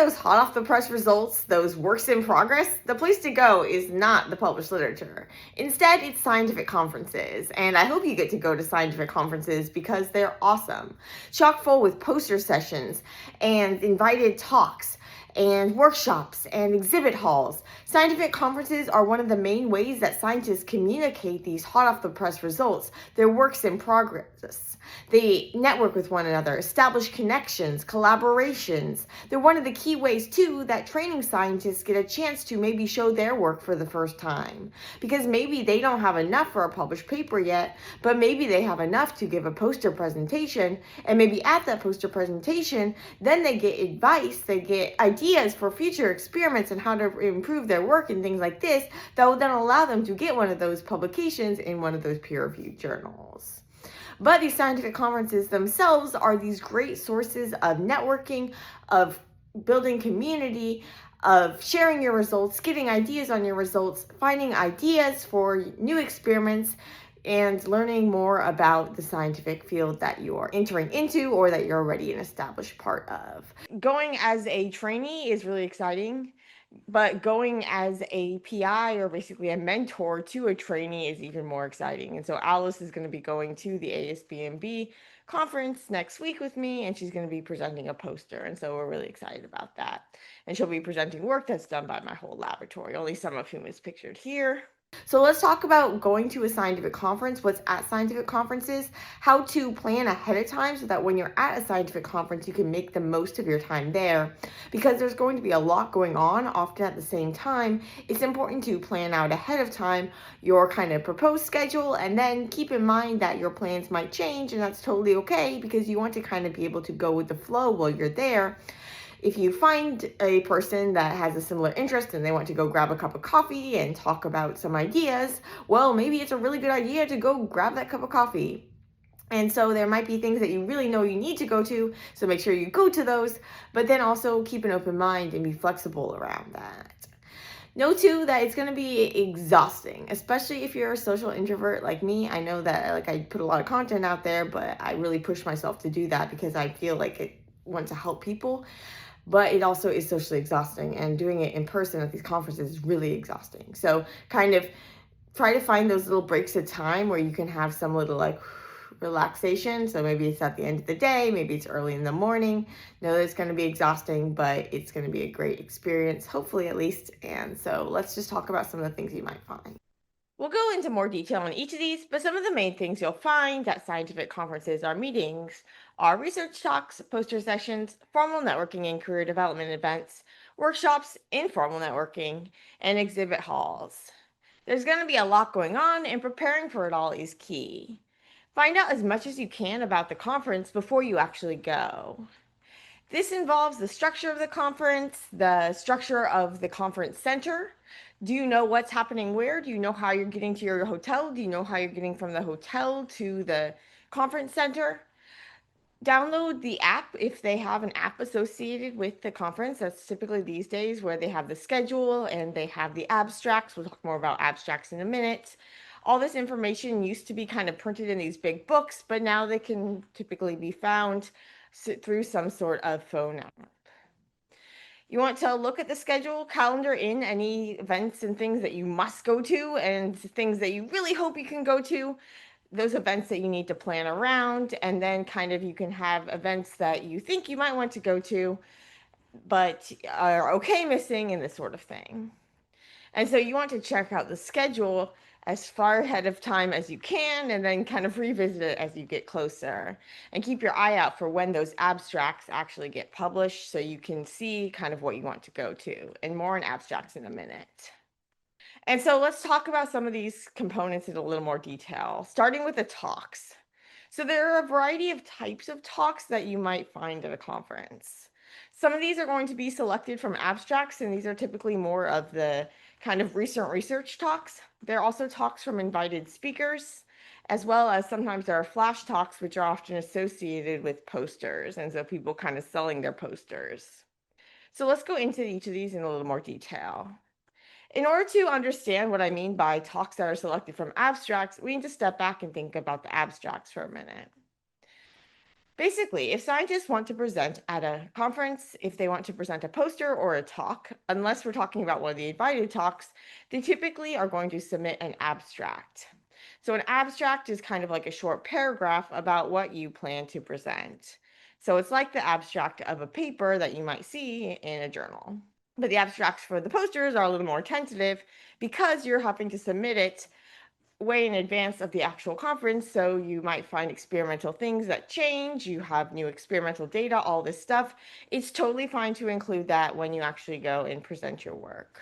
those hot off the press results, those works in progress, the place to go is not the published literature. Instead, it's scientific conferences. And I hope you get to go to scientific conferences because they're awesome. Chock full with poster sessions and invited talks and workshops and exhibit halls. Scientific conferences are one of the main ways that scientists communicate these hot off the press results, their works in progress. They network with one another, establish connections, collaborations. They're one of the key ways, too, that training scientists get a chance to maybe show their work for the first time. Because maybe they don't have enough for a published paper yet, but maybe they have enough to give a poster presentation. And maybe at that poster presentation, then they get advice, they get ideas for future experiments and how to improve their work and things like this that will then allow them to get one of those publications in one of those peer-reviewed journals. But these scientific conferences themselves are these great sources of networking, of building community, of sharing your results, getting ideas on your results, finding ideas for new experiments, and learning more about the scientific field that you are entering into or that you're already an established part of. Going as a trainee is really exciting. But going as a PI or basically a mentor to a trainee is even more exciting. And so Alice is going to be going to the ASBMB conference next week with me, and she's going to be presenting a poster. And so we're really excited about that. And she'll be presenting work that's done by my whole laboratory, only some of whom is pictured here. So let's talk about going to a scientific conference, what's at scientific conferences, how to plan ahead of time so that when you're at a scientific conference, you can make the most of your time there. Because there's going to be a lot going on often at the same time, it's important to plan out ahead of time your kind of proposed schedule and then keep in mind that your plans might change, and that's totally okay because you want to kind of be able to go with the flow while you're there. If you find a person that has a similar interest and they want to go grab a cup of coffee and talk about some ideas, well, maybe it's a really good idea to go grab that cup of coffee. And so there might be things that you really know you need to go to, so make sure you go to those, but then also keep an open mind and be flexible around that. Know too that it's going to be exhausting, especially if you're a social introvert like me. I know that I put a lot of content out there, but I really push myself to do that because I feel like I want to help people. But it also is socially exhausting, and doing it in person at these conferences is really exhausting. So kind of try to find those little breaks of time where you can have some little relaxation. So maybe it's at the end of the day, maybe it's early in the morning. Know that it's going to be exhausting, but it's going to be a great experience, hopefully at least. And so let's just talk about some of the things you might find. We'll go into more detail on each of these, but some of the main things you'll find at scientific conferences or meetings are research talks, poster sessions, formal networking and career development events, workshops, informal networking, and exhibit halls. There's going to be a lot going on, and preparing for it all is key. Find out as much as you can about the conference before you actually go. This involves the structure of the conference, the structure of the conference center. Do you know what's happening where? Do you know how you're getting to your hotel? Do you know how you're getting from the hotel to the conference center? Download the app if they have an app associated with the conference. That's typically these days where they have the schedule and they have the abstracts. We'll talk more about abstracts in a minute. All this information used to be kind of printed in these big books, but now they can typically be found through some sort of phone app. You want to look at the schedule, calendar in any events and things that you must go to and things that you really hope you can go to, those events that you need to plan around, and then kind of you can have events that you think you might want to go to, but are okay missing and this sort of thing. And so you want to check out the schedule as far ahead of time as you can, and then kind of revisit it as you get closer. And keep your eye out for when those abstracts actually get published so you can see kind of what you want to go to. And more on abstracts in a minute. And so let's talk about some of these components in a little more detail, starting with the talks. So there are a variety of types of talks that you might find at a conference. Some of these are going to be selected from abstracts, and these are typically more of the kind of recent research talks. There are also talks from invited speakers, as well as sometimes there are flash talks, which are often associated with posters, and so people kind of selling their posters. So let's go into each of these in a little more detail. In order to understand what I mean by talks that are selected from abstracts, we need to step back and think about the abstracts for a minute. Basically, if scientists want to present at a conference, if they want to present a poster or a talk, unless we're talking about one of the invited talks, they typically are going to submit an abstract. So, an abstract is kind of like a short paragraph about what you plan to present. So, it's like the abstract of a paper that you might see in a journal. But the abstracts for the posters are a little more tentative because you're having to submit it way in advance of the actual conference. So you might find experimental things that change, you have new experimental data, all this stuff. It's totally fine to include that when you actually go and present your work.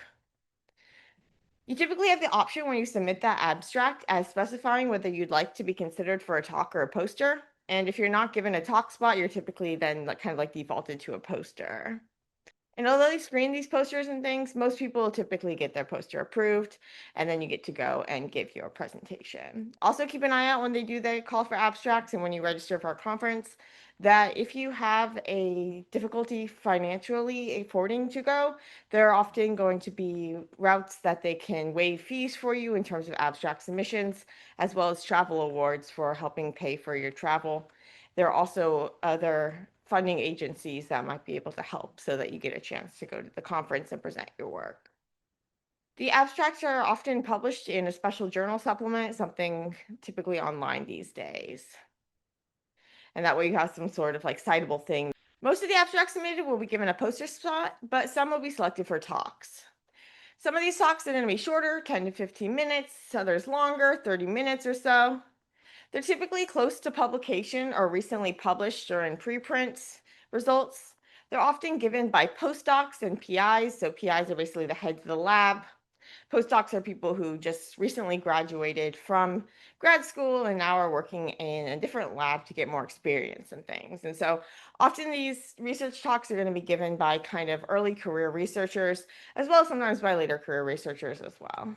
You typically have the option when you submit that abstract as specifying whether you'd like to be considered for a talk or a poster. And if you're not given a talk spot, you're typically then kind of like defaulted to a poster. And although they screen these posters and things, most people typically get their poster approved, and then you get to go and give your presentation. Also, keep an eye out when they do the call for abstracts and when you register for a conference, that if you have a difficulty financially affording to go, there are often going to be routes that they can waive fees for you in terms of abstract submissions, as well as travel awards for helping pay for your travel. There are also other funding agencies that might be able to help so that you get a chance to go to the conference and present your work. The abstracts are often published in a special journal supplement, something typically online these days. And that way you have some sort of like citable thing. Most of the abstracts submitted will be given a poster spot, but some will be selected for talks. Some of these talks are going to be shorter, 10 to 15 minutes, others longer, 30 minutes or so. They're typically close to publication or recently published or in preprint results. They're often given by postdocs and PIs. So PIs are basically the heads of the lab. Postdocs are people who just recently graduated from grad school and now are working in a different lab to get more experience and things. And so often these research talks are going to be given by kind of early career researchers, as well as sometimes by later career researchers as well.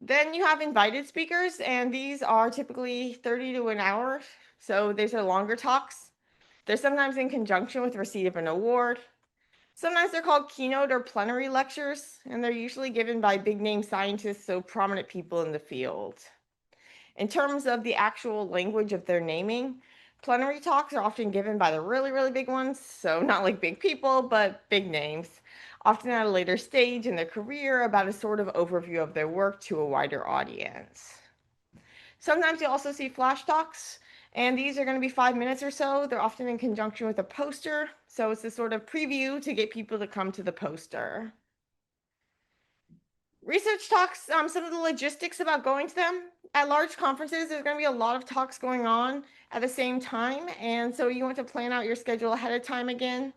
Then you have invited speakers, and these are typically 30 to an hour. So these are longer talks. They're sometimes in conjunction with receipt of an award. Sometimes they're called keynote or plenary lectures, and they're usually given by big name scientists, so prominent people in the field. In terms of the actual language of their naming, plenary talks are often given by the really, really big ones, so not like big people, but big names, often at a later stage in their career about a sort of overview of their work to a wider audience. Sometimes you'll also see flash talks, and these are going to be 5 minutes or so. They're often in conjunction with a poster, so it's a sort of preview to get people to come to the poster. Research talks, some of the logistics about going to them. At large conferences, there's going to be a lot of talks going on at the same time, and so you want to plan out your schedule ahead of time again.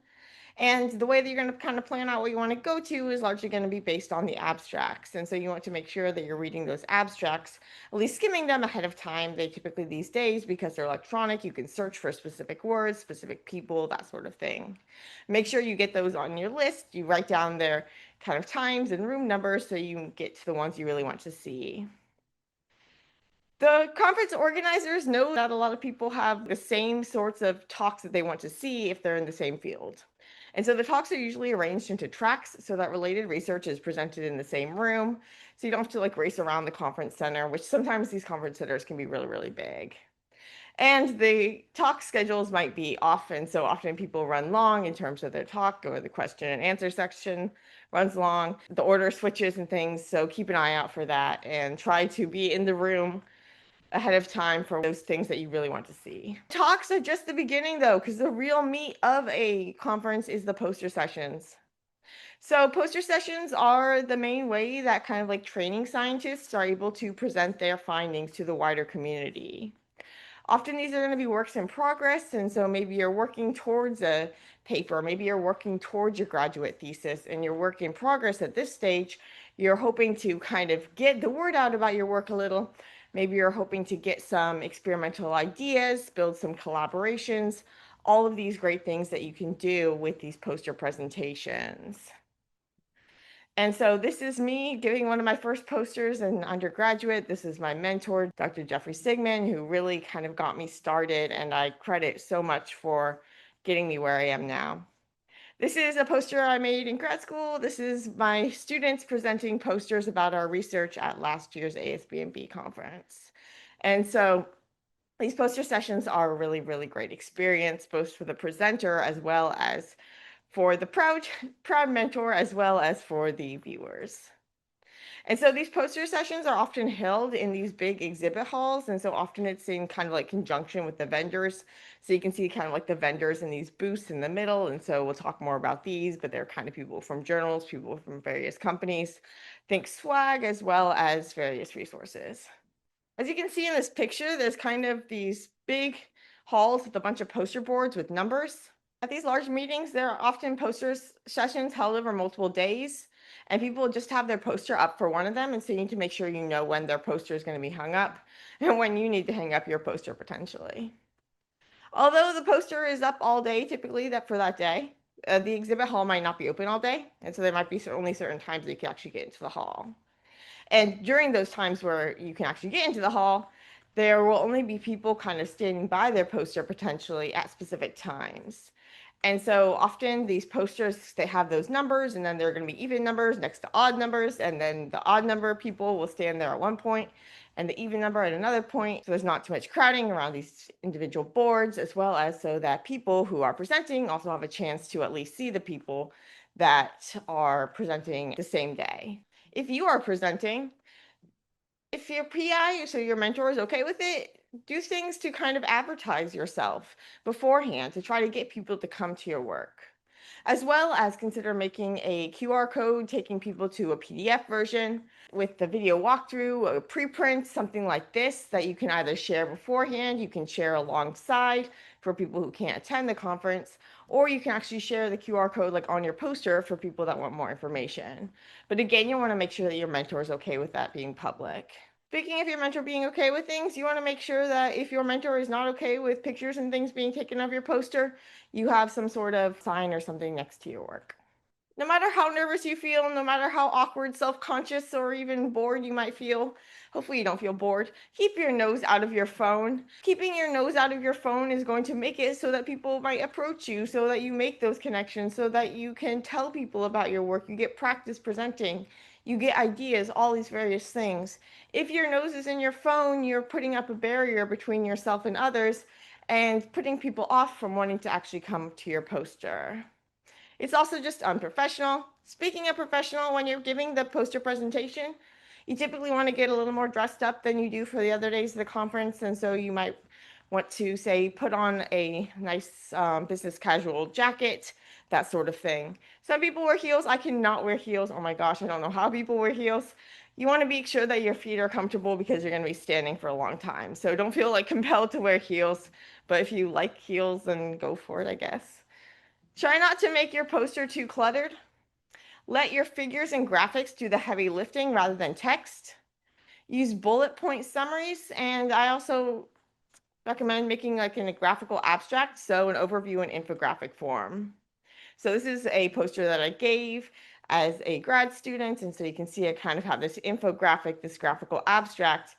And the way that you're going to kind of plan out what you want to go to is largely going to be based on the abstracts. And so you want to make sure that you're reading those abstracts, at least skimming them ahead of time. They typically these days, because they're electronic, you can search for specific words, specific people, that sort of thing. Make sure you get those on your list. You write down their kind of times and room numbers so you get to the ones you really want to see. The conference organizers know that a lot of people have the same sorts of talks that they want to see if they're in the same field. And so the talks are usually arranged into tracks so that related research is presented in the same room. So you don't have to like race around the conference center, which sometimes these conference centers can be really, really big. And the talk schedules might be often, so often people run long in terms of their talk, or the question and answer section runs long. The order switches and things, so keep an eye out for that and try to be in the room ahead of time for those things that you really want to see. Talks are just the beginning though, because the real meat of a conference is the poster sessions. So poster sessions are the main way that kind of like training scientists are able to present their findings to the wider community. Often these are going to be works in progress, and so maybe you're working towards a paper, maybe you're working towards your graduate thesis, and your work in progress at this stage, you're hoping to kind of get the word out about your work a little. Maybe you're hoping to get some experimental ideas, build some collaborations, all of these great things that you can do with these poster presentations. And so this is me giving one of my first posters in undergraduate. This is my mentor, Dr. Jeffrey Sigman, who really kind of got me started, and I credit so much for getting me where I am now. This is a poster I made in grad school. This is my students presenting posters about our research at last year's ASBMB conference. And so These poster sessions are a really, really great experience, both for the presenter as well as for the proud mentor, as well as for the viewers. And so these poster sessions are often held in these big exhibit halls. And so often it's in kind of like conjunction with the vendors. So you can see kind of like the vendors in these booths in the middle. And so we'll talk more about these, but they're kind of people from journals, people from various companies, think swag, as well as various resources. As you can see in this picture, there's kind of these big halls with a bunch of poster boards with numbers. At these large meetings, there are often sessions held over multiple days, and people just have their poster up for one of them, and so you need to make sure you know when their poster is going to be hung up and when you need to hang up your poster potentially. Although the poster is up all day, typically that for that day, the exhibit hall might not be open all day, and so there might be only certain times that you can actually get into the hall. And during those times where you can actually get into the hall, there will only be people kind of standing by their poster potentially at specific times. And so often these posters, they have those numbers, and then there are going to be even numbers next to odd numbers, and then the odd number of people will stand there at one point, and the even number at another point. So there's not too much crowding around these individual boards, as well as so that people who are presenting also have a chance to at least see the people that are presenting the same day. If you are presenting, if your PI, so your mentor, is okay with it, do things to kind of advertise yourself beforehand to try to get people to come to your work. As well as consider making a QR code, taking people to a PDF version with the video walkthrough, a preprint, something like this that you can either share beforehand, you can share alongside for people who can't attend the conference, or you can actually share the QR code like on your poster for people that want more information. But again, you want to make sure that your mentor is okay with that being public. Speaking of your mentor being okay with things, you want to make sure that if your mentor is not okay with pictures and things being taken of your poster, you have some sort of sign or something next to your work. No matter how nervous you feel, no matter how awkward, self-conscious, or even bored you might feel, hopefully you don't feel bored, keep your nose out of your phone. Keeping your nose out of your phone is going to make it so that people might approach you, so that you make those connections, so that you can tell people about your work, you get practice presenting, you get ideas, all these various things. If your nose is in your phone, you're putting up a barrier between yourself and others and putting people off from wanting to actually come to your poster. It's also just unprofessional. Speaking of professional, when you're giving the poster presentation, you typically want to get a little more dressed up than you do for the other days of the conference. And so you might want to, say, put on a nice business casual jacket, that sort of thing. Some people wear heels. I cannot wear heels. Oh my gosh, I don't know how people wear heels. You want to make sure that your feet are comfortable because you're going to be standing for a long time. So don't feel like compelled to wear heels. But if you like heels, then go for it, I guess. Try not to make your poster too cluttered. Let your figures and graphics do the heavy lifting rather than text. Use bullet point summaries, and I also recommend making like a graphical abstract, so an overview in infographic form. So this is a poster that I gave as a grad student, and so you can see I kind of have this infographic, this graphical abstract,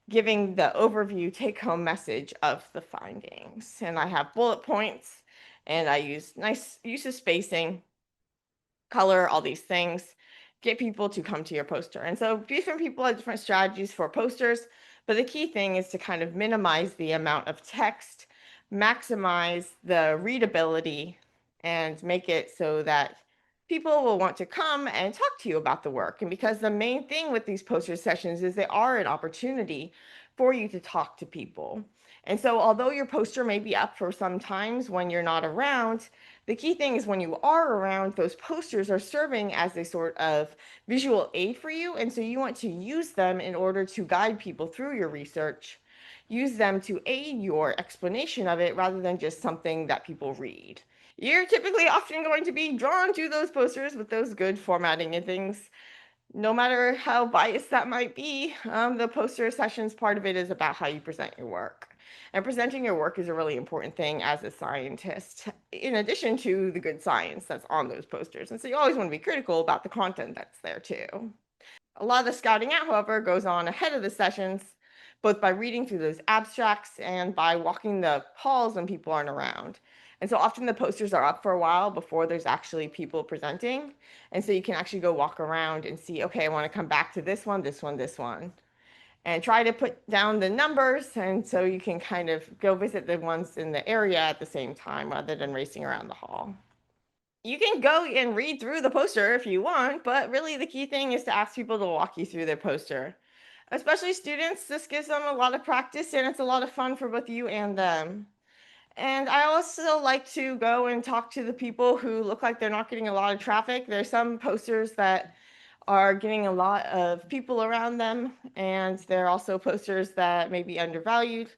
giving the overview take-home message of the findings. And I have bullet points, and I use nice use of spacing, color, all these things, get people to come to your poster. And so different people have different strategies for posters, but the key thing is to kind of minimize the amount of text, maximize the readability, and make it so that people will want to come and talk to you about the work. And because the main thing with these poster sessions is they are an opportunity for you to talk to people. And so although your poster may be up for some times when you're not around, the key thing is when you are around, those posters are serving as a sort of visual aid for you. And so you want to use them in order to guide people through your research, use them to aid your explanation of it rather than just something that people read. You're typically often going to be drawn to those posters with those good formatting and things. No matter how biased that might be, the poster sessions part of it is about how you present your work. And presenting your work is a really important thing as a scientist, in addition to the good science that's on those posters. And so you always want to be critical about the content that's there too. A lot of the scouting out, however, goes on ahead of the sessions, both by reading through those abstracts and by walking the halls when people aren't around. And so often the posters are up for a while before there's actually people presenting. And so you can actually go walk around and see, okay, I want to come back to this one, this one, this one. and try to put down the numbers, and so you can kind of go visit the ones in the area at the same time rather than racing around the hall. You can go and read through the poster if you want, but really the key thing is to ask people to walk you through their poster. Especially students, this gives them a lot of practice and it's a lot of fun for both you and them. And I also like to go and talk to the people who look like they're not getting a lot of traffic. There's some posters that are getting a lot of people around them, and there are also posters that may be undervalued.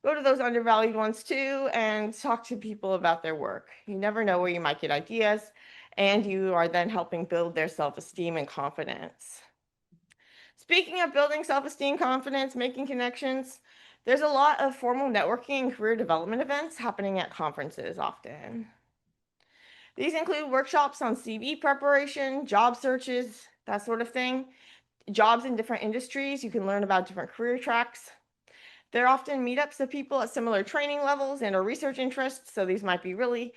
Go to those undervalued ones too and talk to people about their work. You never know where you might get ideas, and you are then helping build their self-esteem and confidence. Speaking of building self-esteem, confidence, making connections, there's a lot of formal networking and career development events happening at conferences often. These include workshops on CV preparation, job searches, that sort of thing. Jobs in different industries, you can learn about different career tracks. There are often meetups of people at similar training levels and or research interests, so these might be really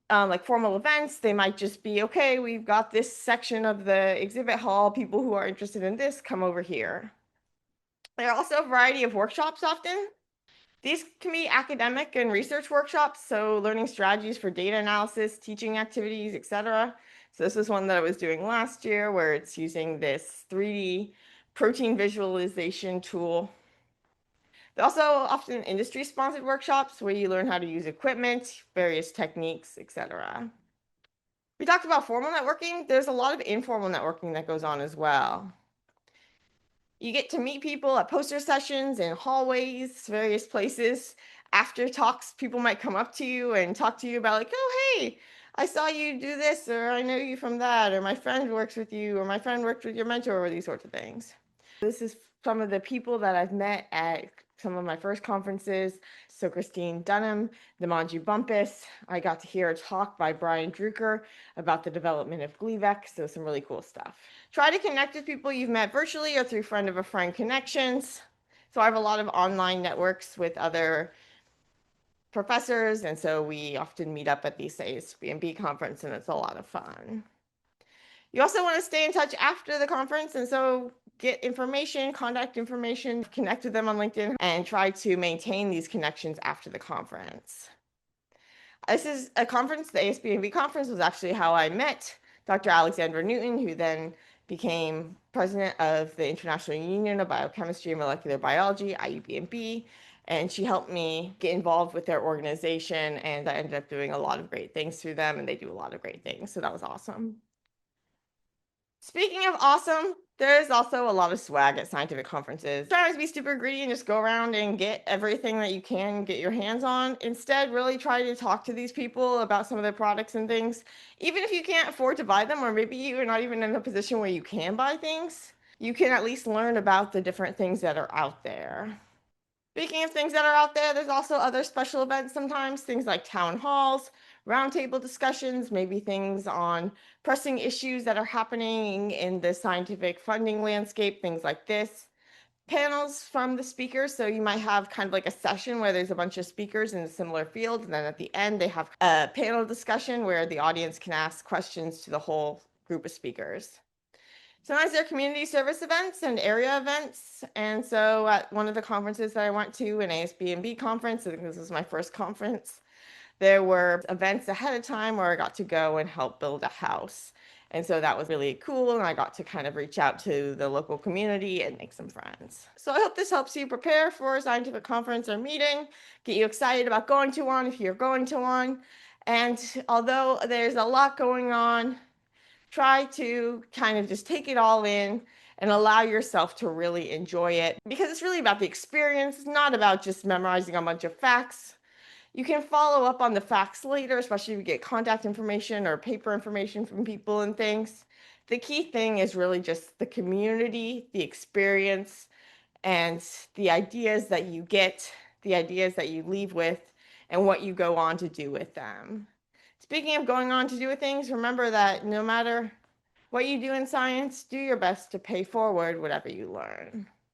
like formal events. They might just be, okay, we've got this section of the exhibit hall, people who are interested in this, come over here. There are also a variety of workshops often. These can be academic and research workshops, so learning strategies for data analysis, teaching activities, etc. So this is one that I was doing last year where it's using this 3D protein visualization tool. There are also often industry-sponsored workshops where you learn how to use equipment, various techniques, etc. We talked about formal networking. There's a lot of informal networking that goes on as well. You get to meet people at poster sessions in hallways, various places. After talks, people might come up to you and talk to you about like, oh, hey, I saw you do this, or I know you from that, or my friend works with you, or my friend worked with your mentor, or these sorts of things. This is some of the people that I've met at some of my first conferences. So Christine Dunham, the Manju Bumpus. I got to hear a talk by Brian Drucker about the development of Gleevec, so some really cool stuff. Try to connect with people you've met virtually or through friend of a friend connections. So I have a lot of online networks with other professors, and so we often meet up at the ASBMB conference, and it's a lot of fun. You also want to stay in touch after the conference, and so get information, contact information, connect with them on LinkedIn, and try to maintain these connections after the conference. This is a conference, the ASBMB conference was actually how I met Dr. Alexandra Newton, who then became president of the International Union of Biochemistry and Molecular Biology, IUBMB, and she helped me get involved with their organization, and I ended up doing a lot of great things through them, and they do a lot of great things, so that was awesome. Speaking of awesome, there's also a lot of swag at scientific conferences. Don't always be super greedy and just go around and get everything that you can get your hands on. Instead, really try to talk to these people about some of their products and things. Even if you can't afford to buy them, or maybe you're not even in a position where you can buy things, you can at least learn about the different things that are out there. Speaking of things that are out there, there's also other special events sometimes, things like town halls, roundtable discussions, maybe things on pressing issues that are happening in the scientific funding landscape, things like this. Panels from the speakers, so you might have kind of like a session where there's a bunch of speakers in a similar field, and then at the end they have a panel discussion where the audience can ask questions to the whole group of speakers. Sometimes there are community service events and area events. And so at one of the conferences that I went to, an ASBMB conference, I think this was my first conference, there were events ahead of time where I got to go and help build a house. And so that was really cool. And I got to kind of reach out to the local community and make some friends. So I hope this helps you prepare for a scientific conference or meeting, get you excited about going to one if you're going to one. And although there's a lot going on, try to kind of just take it all in and allow yourself to really enjoy it, because it's really about the experience. It's not about just memorizing a bunch of facts. You can follow up on the facts later, especially if you get contact information or paper information from people and things. The key thing is really just the community, the experience, and the ideas that you get, the ideas that you leave with, and what you go on to do with them. Speaking of going on to do things, remember that no matter what you do in science, do your best to pay forward whatever you learn.